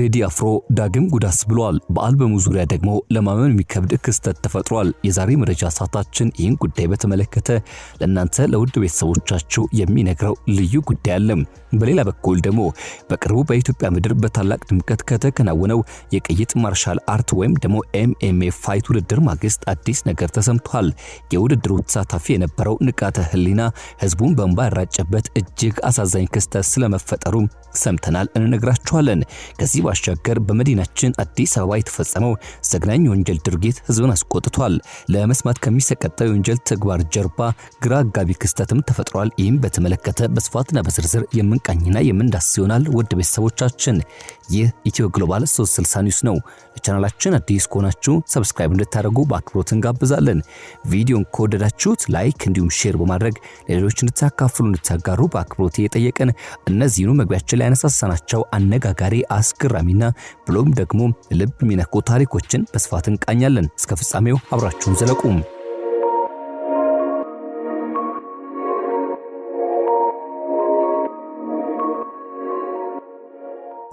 ቴዲ አፍሮ ዳግም ጉዳስ ብሏል። በአልበሙ ዙሪያ ደግሞ ለማመን የሚከብድ ክስተት ተፈጥሯል። የዛሬ መረጃ ሰዓታችን ይህን ጉዳይ በተመለከተ ለእናንተ ለውድ ቤተሰቦቻችሁ የሚነግረው ልዩ ጉዳይ አለ። በሌላ በኩል ደግሞ በቅርቡ በኢትዮጵያ ምድር በታላቅ ድምቀት ከተከናወነው የቅይጥ ማርሻል አርት ወይም ደግሞ MMA ፋይት ውድድር ማግስት አዲስ ነገር ተሰምቷል። የውድድሩ ተሳታፊ የነበረው ንቃተ ህሊና ህዝቡን በእንባ ያራጨበት እጅግ አሳዛኝ ክስተት ስለመፈጠሩ ሰምተናል፣ እንነግራችኋለን። ከዚህ ባሻገር በመዲናችን አዲስ አበባ የተፈጸመው ዘግናኝ ወንጀል ድርጊት ህዝብን አስቆጥቷል። ለመስማት ከሚሰቀጠው የወንጀል ተግባር ጀርባ ግራ አጋቢ ክስተትም ተፈጥሯል። ይህም በተመለከተ በስፋትና በዝርዝር የምንቃኝና የምንዳስስ ይሆናል። ውድ ቤተሰቦቻችን ይህ ኢትዮ ግሎባል 360 ኒውስ ነው። ለቻናላችን አዲስ ከሆናችሁ ሰብስክራይብ እንድታደርጉ በአክብሮት እንጋብዛለን። ቪዲዮን ከወደዳችሁት ላይክ እንዲሁም ሼር በማድረግ ለሌሎች እንድታካፍሉ እንድታጋሩ በአክብሮት እየጠየቅን እነዚህኑ መግቢያችን ላይ ያነሳሳናቸው አነጋጋሪ አስገራሚና ብሎም ደግሞ ልብ የሚነኩ ታሪኮችን በስፋት እንቃኛለን። እስከ ፍጻሜው አብራችሁን ዘለቁ።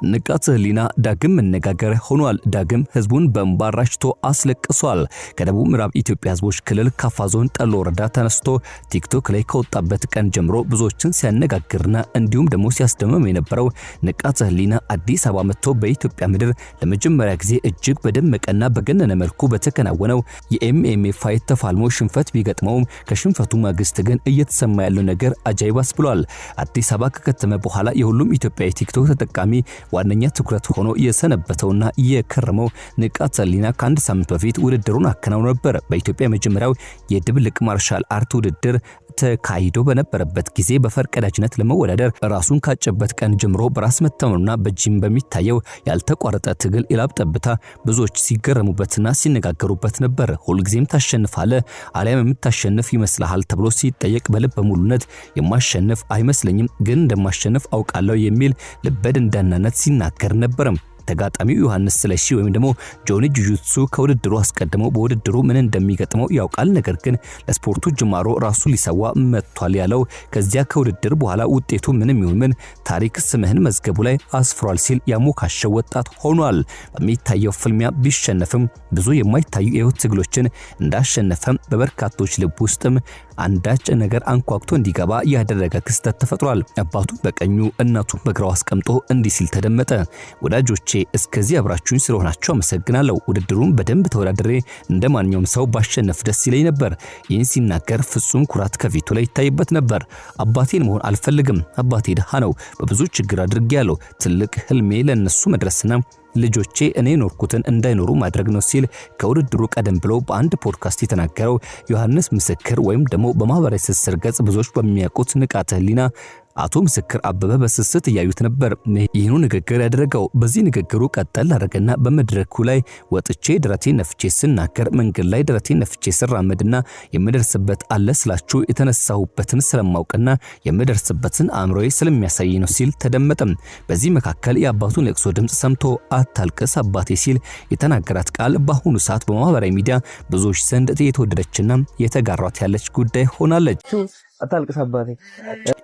ንቃተ ህሊና ዳግም መነጋገር ሆኗል። ዳግም ህዝቡን በእንባ አራጭቶ አስለቅሷል። ከደቡብ ምዕራብ ኢትዮጵያ ህዝቦች ክልል ካፋ ዞን ጠሎ ወረዳ ተነስቶ ቲክቶክ ላይ ከወጣበት ቀን ጀምሮ ብዙዎችን ሲያነጋግርና እንዲሁም ደግሞ ሲያስደምም የነበረው ንቃተ ህሊና አዲስ አበባ መጥቶ በኢትዮጵያ ምድር ለመጀመሪያ ጊዜ እጅግ በደመቀና በገነነ መልኩ በተከናወነው የኤምኤምኤ ፋይት ተፋልሞ ሽንፈት ቢገጥመውም ከሽንፈቱ ማግስት ግን እየተሰማ ያለው ነገር አጃይባስ ብሏል። አዲስ አበባ ከከተመ በኋላ የሁሉም ኢትዮጵያዊ ቲክቶክ ተጠቃሚ ዋነኛ ትኩረት ሆኖ የሰነበተውና የከረመው ንቃተ ህሊና ከአንድ ሳምንት በፊት ውድድሩን አከናውኖ ነበር። በኢትዮጵያ የመጀመሪያው የድብልቅ ማርሻል አርት ውድድር ተካሂዶ በነበረበት ጊዜ በፈርቀዳጅነት ለመወዳደር ራሱን ካጨበት ቀን ጀምሮ በራስ መተማመኑና በጂም በሚታየው ያልተቋረጠ ትግል የላብ ጠብታ ብዙዎች ሲገረሙበትና ሲነጋገሩበት ነበር። ሁልጊዜም ታሸንፋለህ አሊያም የምታሸንፍ ይመስልሃል ተብሎ ሲጠየቅ በልበ ሙሉነት የማሸንፍ አይመስለኝም ግን እንደማሸንፍ አውቃለሁ የሚል ልበደንዳናነት ሲናገር ነበር። ተጋጣሚው ዮሐንስ ስለሺ ወይም ደግሞ ጆኒ ጁጁትሱ ከውድድሩ አስቀድሞ በውድድሩ ምን እንደሚገጥመው ያውቃል። ነገር ግን ለስፖርቱ ጅማሮ ራሱ ሊሰዋ መጥቷል ያለው ከዚያ ከውድድር በኋላ ውጤቱ ምንም ይሁን ምን ታሪክ ስምህን መዝገቡ ላይ አስፍሯል ሲል ያሞካሸው ወጣት ሆኗል። በሚታየው ፍልሚያ ቢሸነፍም ብዙ የማይታዩ የህይወት ትግሎችን እንዳሸነፈም በበርካቶች ልብ ውስጥም አንዳች ነገር አንኳኩቶ እንዲገባ ያደረገ ክስተት ተፈጥሯል። አባቱን በቀኙ እናቱን በግራው አስቀምጦ እንዲህ ሲል ተደመጠ። ወዳጆቼ እስከዚህ አብራችሁኝ ስለሆናችሁ አመሰግናለሁ። ውድድሩን በደንብ ተወዳድሬ እንደማንኛውም ሰው ባሸነፍ ደስ ይለኝ ነበር። ይህን ሲናገር ፍጹም ኩራት ከፊቱ ላይ ይታይበት ነበር። አባቴን መሆን አልፈልግም። አባቴ ድሃ ነው። በብዙ ችግር አድርጌያለሁ። ትልቅ ህልሜ ለነሱ መድረስና ልጆቼ እኔ ኖርኩትን እንዳይኖሩ ማድረግ ነው ሲል ከውድድሩ ቀደም ብሎ በአንድ ፖድካስት የተናገረው ዮሐንስ ምስክር ወይም ደግሞ በማህበራዊ ትስስር ገጽ ብዙዎች በሚያውቁት ንቃተ ህሊና አቶ ምስክር አበበ በስስት ያዩት ነበር ይህኑ ንግግር ያደረገው። በዚህ ንግግሩ ቀጠል አደረገና በመድረኩ ላይ ወጥቼ ድረቴን ነፍቼ ስናገር መንገድ ላይ ድረቴን ነፍቼ ስራመድና የምደርስበት አለ ስላችሁ የተነሳሁበትን ስለማውቅና የምደርስበትን አእምሮዬ ስለሚያሳይ ነው ሲል ተደመጠም። በዚህ መካከል የአባቱን ለቅሶ ድምጽ ሰምቶ አታልቅስ አባቴ ሲል የተናገራት ቃል በአሁኑ ሰዓት በማህበራዊ ሚዲያ ብዙዎች ዘንድ የተወደደችና የተጋሯት ያለች ጉዳይ ሆናለች። አታልቅስ አባቴ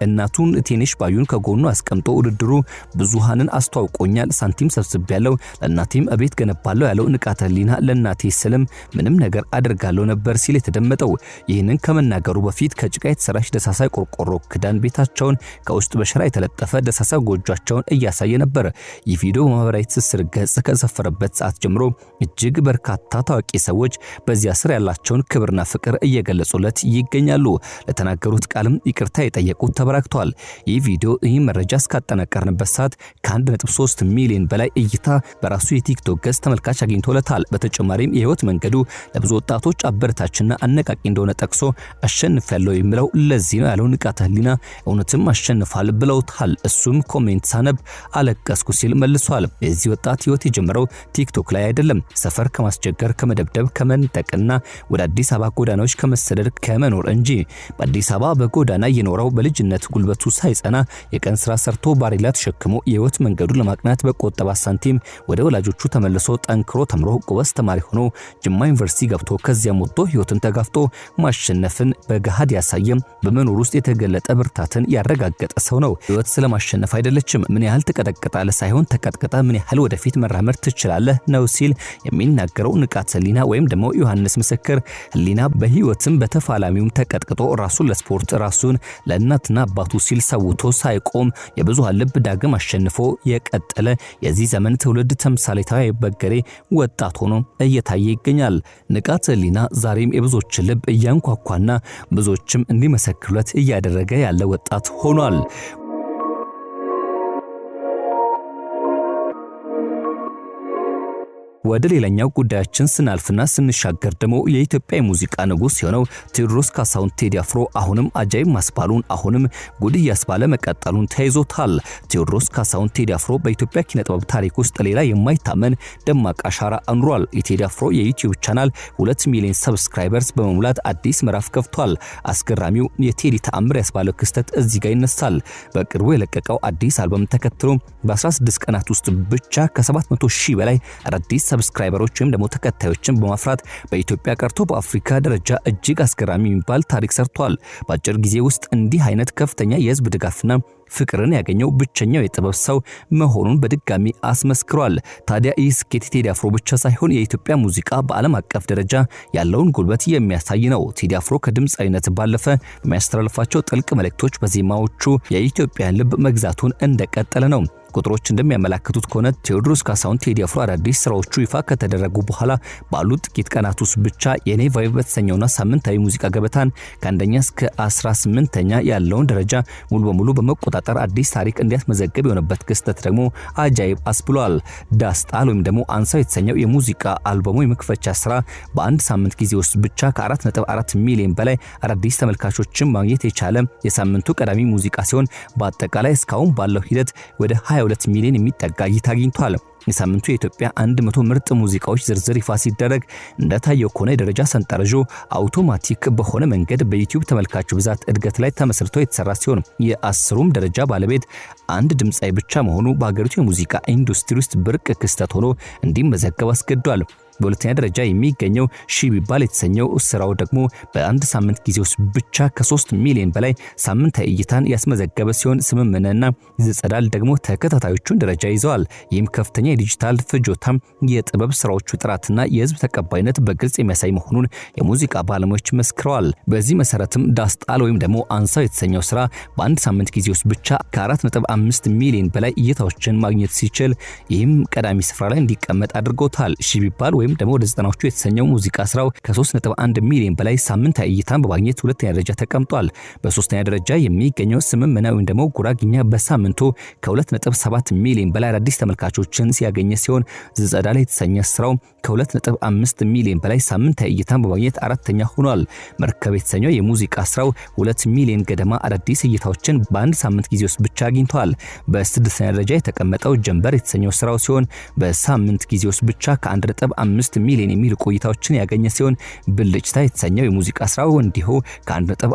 እናቱን ቴኔሽ ባዩን ከጎኑ አስቀምጦ ውድድሩ ብዙሃንን አስተዋውቆኛል፣ ሳንቲም ሰብስቤያለሁ፣ ለእናቴም እቤት ገነባለሁ ያለው ንቃተ ህሊና ለእናቴ ስልም ምንም ነገር አድርጋለሁ ነበር ሲል የተደመጠው። ይህንን ከመናገሩ በፊት ከጭቃ የተሰራች ደሳሳ ቆርቆሮ ክዳን ቤታቸውን ከውስጥ በሸራ የተለጠፈ ደሳሳ ጎጆቻቸውን እያሳየ ነበር። ይህ ቪዲዮ በማህበራዊ ትስስር ገጽ ከሰፈረበት ሰዓት ጀምሮ እጅግ በርካታ ታዋቂ ሰዎች በዚያ ስር ያላቸውን ክብርና ፍቅር እየገለጹለት ይገኛሉ። ለተናገሩት ቃልም ይቅርታ የጠየቁት ተበራክቷል። ይህ ቪዲዮ ይህ መረጃ እስካጠናቀርንበት ሰዓት ከ1.3 ሚሊዮን በላይ እይታ በራሱ የቲክቶክ ገጽ ተመልካች አግኝቶለታል። በተጨማሪም የህይወት መንገዱ ለብዙ ወጣቶች አበረታችና አነቃቂ እንደሆነ ጠቅሶ አሸንፋለሁ የሚለው ለዚህ ነው ያለው ንቃተ ህሊና እውነትም አሸንፋል ብለውታል። እሱም ኮሜንት ሳነብ አለቀስኩ ሲል መልሷል። የዚህ ወጣት ህይወት የጀመረው ቲክቶክ ላይ አይደለም። ሰፈር ከማስቸገር ከመደብደብ ከመንጠቅና ወደ አዲስ አበባ ጎዳናዎች ከመሰደድ ከመኖር እንጂ በአዲስ አበባ በጎዳና የኖረው በልጅነት ጉልበቱ ሳይጸና የቀን ስራ ሰርቶ ባሪላ ተሸክሞ የህይወት መንገዱን ለማቅናት በቆጠባ ሳንቲም ወደ ወላጆቹ ተመልሶ ጠንክሮ ተምሮ ጎበዝ ተማሪ ሆኖ ጅማ ዩኒቨርሲቲ ገብቶ ከዚያም ወጥቶ ህይወትን ተጋፍቶ ማሸነፍን በገሃድ ያሳየም በመኖር ውስጥ የተገለጠ ብርታትን ያረጋገጠ ሰው ነው። ህይወት ስለማሸነፍ አይደለችም፣ ምን ያህል ተቀጠቀጣለህ ሳይሆን ተቀጥቀጣ ምን ያህል ወደፊት መራመድ ትችላለህ ነው ሲል የሚናገረው ንቃተ ህሊና ወይም ደግሞ ዮሐንስ ምስክር ህሊና በህይወትም በተፋላሚውም ተቀጥቅጦ ራሱን ለስፖርት ራሱን ለእናትና አባቱ ሲል ሰውቶ ሳይቆም የብዙሃን ልብ ዳግም አሸንፎ የቀጠለ የዚህ ዘመን ትውልድ ተምሳሌታዊ በገሬ ወጣት ሆኖ እየታየ ይገኛል። ንቃተ ህሊና ዛሬም የብዙዎች ልብ እያንኳኳና ብዙዎችም እንዲመሰክሩለት እያደረገ ያለ ወጣት ሆኗል። ወደ ሌላኛው ጉዳያችን ስናልፍና ስንሻገር ደግሞ የኢትዮጵያ ሙዚቃ ንጉስ የሆነው ቴዎድሮስ ካሳሁን ቴዲ አፍሮ አሁንም አጃይብ ማስባሉን አሁንም ጉድ ያስባለ መቀጠሉን ተይዞታል። ቴዎድሮስ ካሳሁን ቴዲ አፍሮ በኢትዮጵያ ኪነጥበብ ታሪክ ውስጥ ሌላ የማይታመን ደማቅ አሻራ አኑሯል። የቴዲ አፍሮ የዩቲዩብ ቻናል 2 ሚሊዮን ሰብስክራይበርስ በመሙላት አዲስ ምዕራፍ ከፍቷል። አስገራሚው የቴዲ ተአምር ያስባለው ክስተት እዚህ ጋር ይነሳል። በቅርቡ የለቀቀው አዲስ አልበም ተከትሎ በ16 ቀናት ውስጥ ብቻ ከ700,000 በላይ አዲስ ሰብስክራይበሮች ወይም ደግሞ ተከታዮችን በማፍራት በኢትዮጵያ ቀርቶ በአፍሪካ ደረጃ እጅግ አስገራሚ የሚባል ታሪክ ሰርቷል። በአጭር ጊዜ ውስጥ እንዲህ አይነት ከፍተኛ የህዝብ ድጋፍና ፍቅርን ያገኘው ብቸኛው የጥበብ ሰው መሆኑን በድጋሚ አስመስክሯል። ታዲያ ይህ ስኬት ቴዲ አፍሮ ብቻ ሳይሆን የኢትዮጵያ ሙዚቃ በዓለም አቀፍ ደረጃ ያለውን ጉልበት የሚያሳይ ነው። ቴዲ አፍሮ ከድምጻዊነት ባለፈ በሚያስተላልፋቸው ጥልቅ መልእክቶች በዜማዎቹ የኢትዮጵያን ልብ መግዛቱን እንደቀጠለ ነው። ቁጥሮች እንደሚያመለክቱት ከሆነ ቴዎድሮስ ካሳሁን ቴዲ አፍሮ አዳዲስ ስራዎቹ ይፋ ከተደረጉ በኋላ ባሉት ጥቂት ቀናት ውስጥ ብቻ የኔ ቫይብ በተሰኘውና ሳምንታዊ ሙዚቃ ገበታን ከአንደኛ እስከ 18ኛ ያለውን ደረጃ ሙሉ በሙሉ በመቆጣጠር አዲስ ታሪክ እንዲያስመዘግብ የሆነበት ክስተት ደግሞ አጃይብ አስብሏል። ዳስጣል ወይም ደግሞ አንሳው የተሰኘው የሙዚቃ አልበሙ የመክፈቻ ስራ በአንድ ሳምንት ጊዜ ውስጥ ብቻ ከ4.4 ሚሊዮን በላይ አዳዲስ ተመልካቾችን ማግኘት የቻለ የሳምንቱ ቀዳሚ ሙዚቃ ሲሆን በአጠቃላይ እስካሁን ባለው ሂደት ወደ 22 ሚሊዮን የሚጠጋ እይታ አግኝቷል። የሳምንቱ የኢትዮጵያ 100 ምርጥ ሙዚቃዎች ዝርዝር ይፋ ሲደረግ እንደታየው ከሆነ የደረጃ ሰንጠረዡ አውቶማቲክ በሆነ መንገድ በዩቲዩብ ተመልካቹ ብዛት እድገት ላይ ተመስርቶ የተሰራ ሲሆን የ10ሩም ደረጃ ባለቤት አንድ ድምጻዊ ብቻ መሆኑ በሀገሪቱ የሙዚቃ ኢንዱስትሪ ውስጥ ብርቅ ክስተት ሆኖ እንዲመዘገብ አስገድዷል። በሁለተኛ ደረጃ የሚገኘው ሺ ቢባል የተሰኘው ስራው ደግሞ በአንድ ሳምንት ጊዜ ውስጥ ብቻ ከ3 ሚሊዮን በላይ ሳምንታዊ እይታን ያስመዘገበ ሲሆን ስምምነና ዘጸዳል ደግሞ ተከታታዮቹን ደረጃ ይዘዋል። ይህም ከፍተኛ የዲጂታል ፍጆታም የጥበብ ስራዎቹ ጥራትና የህዝብ ተቀባይነት በግልጽ የሚያሳይ መሆኑን የሙዚቃ ባለሙያዎች መስክረዋል። በዚህ መሰረትም ዳስጣል ወይም ደግሞ አንሳው የተሰኘው ስራ በአንድ ሳምንት ጊዜ ውስጥ ብቻ ከ4.5 ሚሊዮን በላይ እይታዎችን ማግኘት ሲችል ይህም ቀዳሚ ስፍራ ላይ እንዲቀመጥ አድርጎታል። ሺ ቢባል ወይም ደግሞ ወደ 90ዎቹ የተሰኘው ሙዚቃ ስራው ከ3.1 ሚሊዮን በላይ ሳምንታዊ እይታን በማግኘት ሁለተኛ ደረጃ ተቀምጧል። በሶስተኛ ደረጃ የሚገኘው ስምምነ ወይም ደግሞ ጉራግኛ በሳምንቱ ከ2.7 ሚሊዮን በላይ አዳዲስ ተመልካቾችን ሲያገኘ ሲሆን ዘጸዳል የተሰኘ ስራው ከ2.5 ሚሊዮን በላይ ሳምንታዊ እይታን በማግኘት አራተኛ ሆኗል። መርከብ የተሰኘው የሙዚቃ ስራው 2 ሚሊዮን ገደማ አዳዲስ እይታዎችን በአንድ ሳምንት ጊዜ ውስጥ ብቻ አግኝቷል። በስድስተኛ ደረጃ የተቀመጠው ጀንበር የተሰኘው ስራው ሲሆን በሳምንት ጊዜ ውስጥ ብቻ ከ1.5 ሚሊዮን የሚልቁ እይታዎችን ያገኘ ሲሆን ብልጭታ የተሰኘው የሙዚቃ ስራው እንዲሁ ከ1.5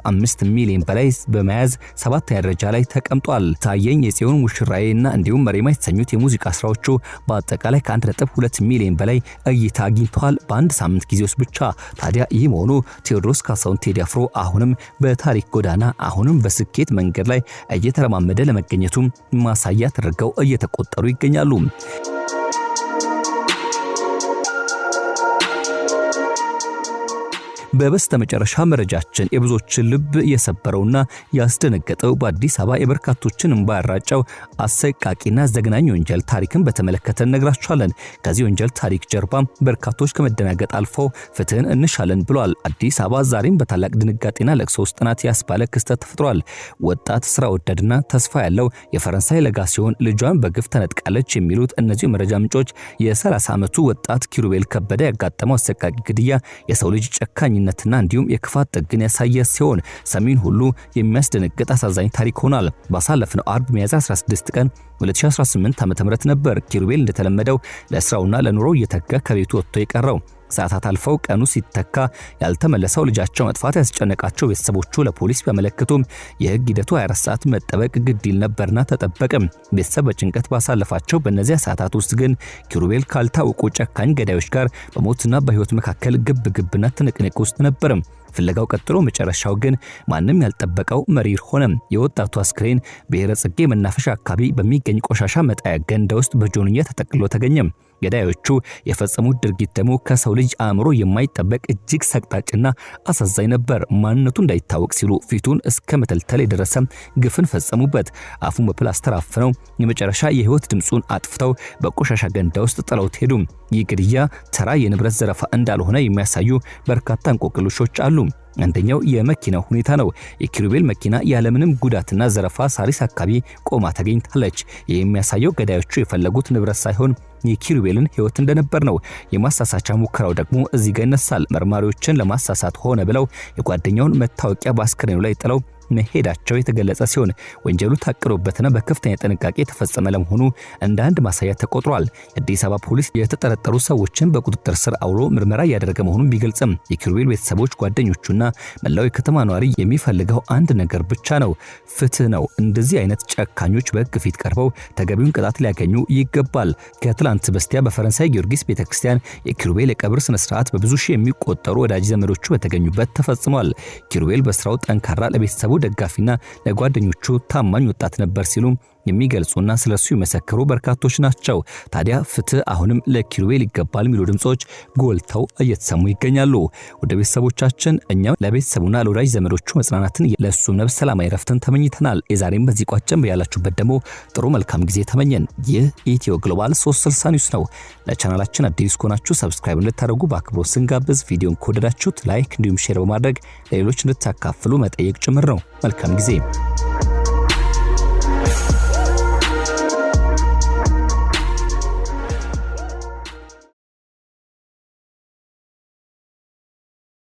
ሚሊዮን በላይ በመያዝ 7ኛ ደረጃ ላይ ተቀምጧል። ታየኝ የጽዮን ሙሽራዬና እንዲሁም መሪማ የተሰኙት የሙዚቃ ስራዎቹ በአጠቃላይ ከ1.2 ሚሊዮን በላይ እይታ አግኝተዋል በአንድ ሳምንት ጊዜ ውስጥ ብቻ። ታዲያ ይህ መሆኑ ቴዎድሮስ ካሳሁን ቴዲ አፍሮ አሁንም በታሪክ ጎዳና አሁንም በስኬት መንገድ ላይ እየተረማመደ ለመገኘቱም ማሳያ ተደርገው እየተቆጠሩ ይገኛሉ። በበስተመጨረሻ መረጃችን የብዙዎችን ልብ የሰበረውና ያስደነገጠው በአዲስ አበባ የበርካቶችን እንባ ያራጨው አሰቃቂና ዘግናኝ ወንጀል ታሪክን በተመለከተ ነግራችኋለን። ከዚህ ወንጀል ታሪክ ጀርባ በርካቶች ከመደናገጥ አልፈው ፍትህን እንሻለን ብለዋል። አዲስ አበባ ዛሬም በታላቅ ድንጋጤና ለቅሶ ውስጥ ናት ያስባለ ክስተት ተፈጥሯል። ወጣት ስራ ወዳድና ተስፋ ያለው የፈረንሳይ ለጋ ሲሆን ልጇን በግፍ ተነጥቃለች የሚሉት እነዚህ መረጃ ምንጮች የ30 ዓመቱ ወጣት ኪሩቤል ከበደ ያጋጠመው አሰቃቂ ግድያ የሰው ልጅ ጨካኝነትና እንዲሁም የክፋት ጥግን ያሳየ ሲሆን ሰሚን ሁሉ የሚያስደነግጥ አሳዛኝ ታሪክ ሆኗል። ባሳለፍነው አርብ ሚያዝያ 16 ቀን 2018 ዓ.ም ነበር ኪሩቤል እንደተለመደው ለስራውና ለኑሮው እየተጋ ከቤቱ ወጥቶ የቀረው። ሰዓታት አልፈው ቀኑ ሲተካ ያልተመለሰው ልጃቸው መጥፋት ያስጨነቃቸው ቤተሰቦቹ ለፖሊስ ቢያመለክቱም የህግ ሂደቱ 24 ሰዓት መጠበቅ ግድ ይል ነበርና ተጠበቀም። ቤተሰብ በጭንቀት ባሳለፋቸው በእነዚያ ሰዓታት ውስጥ ግን ኪሩቤል ካልታወቁ ጨካኝ ገዳዮች ጋር በሞትና በህይወት መካከል ግብግብና ትንቅንቅ ውስጥ ነበር። ፍለጋው ቀጥሎ መጨረሻው ግን ማንም ያልጠበቀው መሪር ሆነ። የወጣቱ አስክሬን ብሔረ ጽጌ መናፈሻ አካባቢ በሚገኝ ቆሻሻ መጣያ ገንዳ ውስጥ በጆንያ ተጠቅልሎ ተገኘ። ገዳዮቹ የፈጸሙት ድርጊት ደግሞ ከሰው ልጅ አእምሮ የማይጠበቅ እጅግ ሰቅጣጭና አሳዛኝ ነበር። ማንነቱ እንዳይታወቅ ሲሉ ፊቱን እስከ መተልተል የደረሰ ግፍን ፈጸሙበት። አፉን በፕላስተር አፍነው የመጨረሻ የህይወት ድምጹን አጥፍተው በቆሻሻ ገንዳ ውስጥ ጥለውት ሄዱ። ይህ ግድያ ተራ የንብረት ዘረፋ እንዳልሆነ የሚያሳዩ በርካታ እንቆቅልሾች አሉ። አንደኛው የመኪናው ሁኔታ ነው። የኪሩቤል መኪና ያለምንም ጉዳትና ዘረፋ ሳሪስ አካባቢ ቆማ ተገኝታለች። ይህ የሚያሳየው ገዳዮቹ የፈለጉት ንብረት ሳይሆን የኪሩቤልን ህይወት እንደነበር ነው። የማሳሳቻ ሙከራው ደግሞ እዚህ ጋር ይነሳል። መርማሪዎችን ለማሳሳት ሆነ ብለው የጓደኛውን መታወቂያ በአስክሬኑ ላይ ጥለው መሄዳቸው የተገለጸ ሲሆን ወንጀሉ ታቅዶበትና በከፍተኛ ጥንቃቄ የተፈጸመ ለመሆኑ እንደ አንድ ማሳያ ተቆጥሯል። የአዲስ አበባ ፖሊስ የተጠረጠሩ ሰዎችን በቁጥጥር ስር አውሎ ምርመራ ያደረገ መሆኑን ቢገልጽም የኪሩቤል ቤተሰቦች፣ ጓደኞቹና መላው የከተማ ነዋሪ የሚፈልገው አንድ ነገር ብቻ ነው፣ ፍትህ ነው። እንደዚህ አይነት ጨካኞች በህግ ፊት ቀርበው ተገቢውን ቅጣት ሊያገኙ ይገባል። ከትላንት በስቲያ በፈረንሳይ ጊዮርጊስ ቤተክርስቲያን የኪሩቤል የቀብር ስነ ስርዓት በብዙ ሺህ የሚቆጠሩ ወዳጅ ዘመዶቹ በተገኙበት ተፈጽሟል። ኪሩቤል በስራው ጠንካራ፣ ለቤተሰቡ ደጋፊና ለጓደኞቹ ታማኝ ወጣት ነበር ሲሉ የሚገልጹና ስለሱ የመሰከሩ በርካቶች ናቸው። ታዲያ ፍትህ አሁንም ለኪሩቤል ይገባል የሚሉ ድምጾች ጎልተው እየተሰሙ ይገኛሉ። ወደ ቤተሰቦቻችን እኛም ለቤተሰቡና ለወዳጅ ዘመዶቹ መጽናናትን ለሱም ነፍስ ሰላማዊ ረፍትን ተመኝተናል። የዛሬም በዚህ ቋጨን። ያላችሁበት ደግሞ ጥሩ መልካም ጊዜ ተመኘን። ይህ ኢትዮ ግሎባል 360 ኒውስ ነው። ለቻናላችን አዲስ ከሆናችሁ ሰብስክራይብ እንድታደርጉ በአክብሮት ስንጋብዝ፣ ቪዲዮን ከወደዳችሁት ላይክ እንዲሁም ሼር በማድረግ ለሌሎች እንድታካፍሉ መጠየቅ ጭምር ነው። መልካም ጊዜ